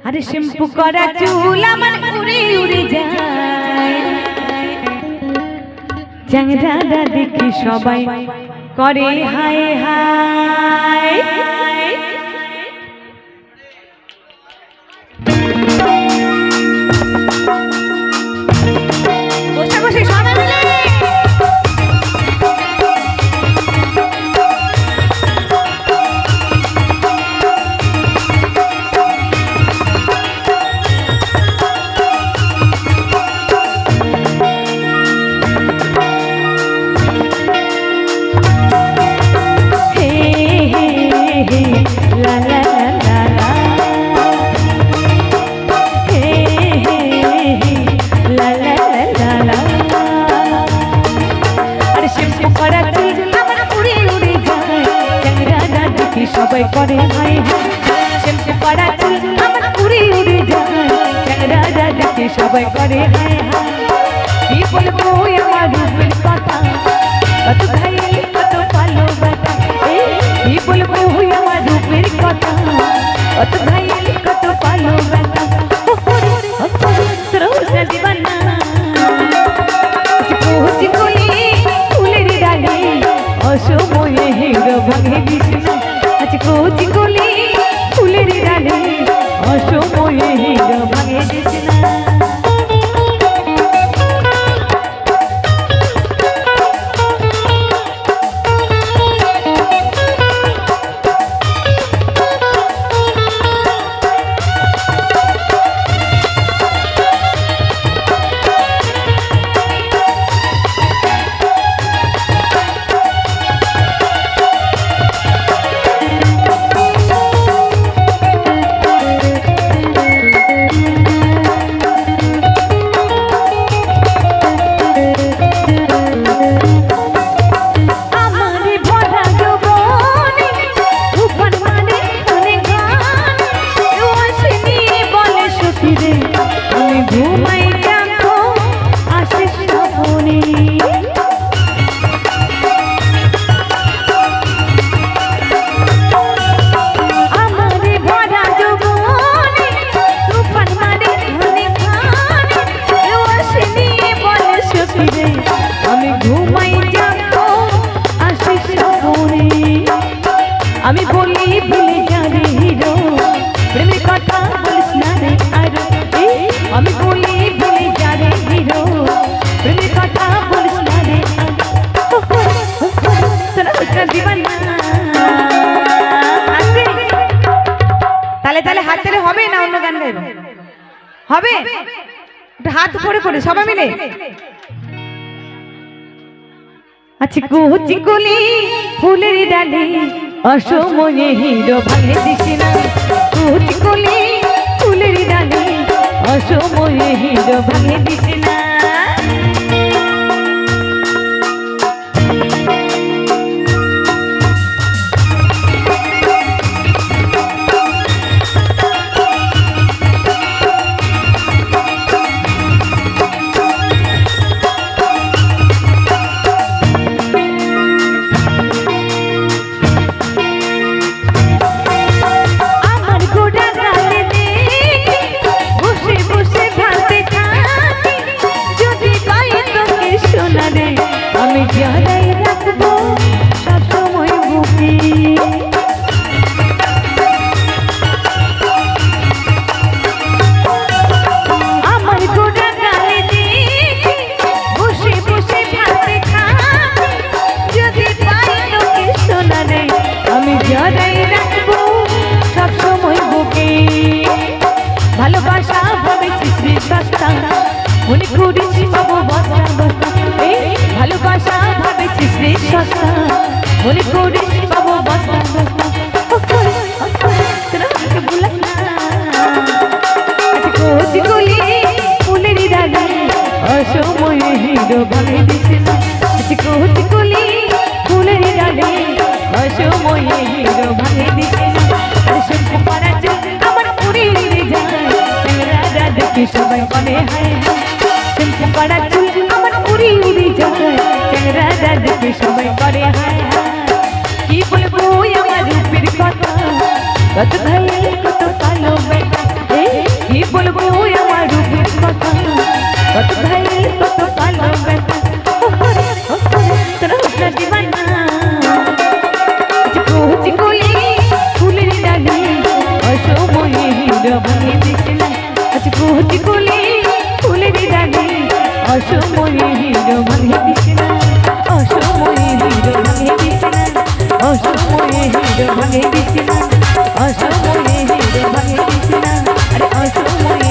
আরে শ্যাম্পু করা চুল আমার উড়ে উড়ে যায়, চ্যাংড়াটা দেখি সবাই করে হায় হায়। বসে বসে সবাই মিলে সবাই করে হায় হায়। শ্যাম্পু করা চুল আমার উড়ে উড়ে যায়, চ্যাংড়াটা দেখে সবাই করে হায় হায়। কি বলবো আমার রূপের কথা, কত ঘাইল কত ভালোবাসা। কি বলবো আমার রূপের কথা, কত ঘাইল কত ভালোবাসা। রোজা দিবানা পৌঁছি কলি ফুলের ডালে, অসময়ে হিরো ভাঙে দিস না। কোচি কলি ফুলের ডালে, অসময়ে হিরো ভাঙে দিস না। আমি বলি ভুলে যাবে হিরো, প্রেমের কথা বলিস না রে আরো। আমি বলি ভুলে যাবে হিরো, প্রেমের কথা বলিস না রে তাহলে তাহলে হাত তালে হবে না অন্য গান গাইব হবে? হাত করে করে সবাই মিলে। আচ্ছা কুচি কলি ফুলের ডালে, অসময়ে হিরো ভাঙে দিস না। কুচি কলি ফুলের ডালে, অসময়ে হিরো ভাঙে দিস না। ভালোবাসা ভাবেছিস রে সস্তা, মনে করিস পাবো বস্তা বস্তা। ভালোবাসা ভাবেছিস রে সস্তা, মনে করিস পাবো বস্তা বস্তা। কোচি কলি ফুলের ডালে, অসময়ে হিরো ভাঙে দিস না। কোচি কলি ফুলের ডালে, অসময়ে হিরো ভাঙে দিস না। শ্যাম্পু করা চুল আমার উড়ে উড়ে যায়, চ্যাংড়াটা দেখে সবাই করে হায় হায়। শ্যাম্পু করা চুল আমার উড়ে উড়ে যায়, চ্যাংড়াটা দেখে সবাই করে হায় হায়। কি বলবো আমার রূপের কথা, কত ভাই কত ভালো বেটা। হিরো ভাঙে দিস না আজ কোটি কোলে ফুলের ডালে অসময়ে হিরো ভাঙে দিস না অসময়ে হিরো ভাঙে দিস না অসময়ে হিরো ভাঙে দিস না অসময়ে হিরো ভাঙে দিস না আরে অসময়ে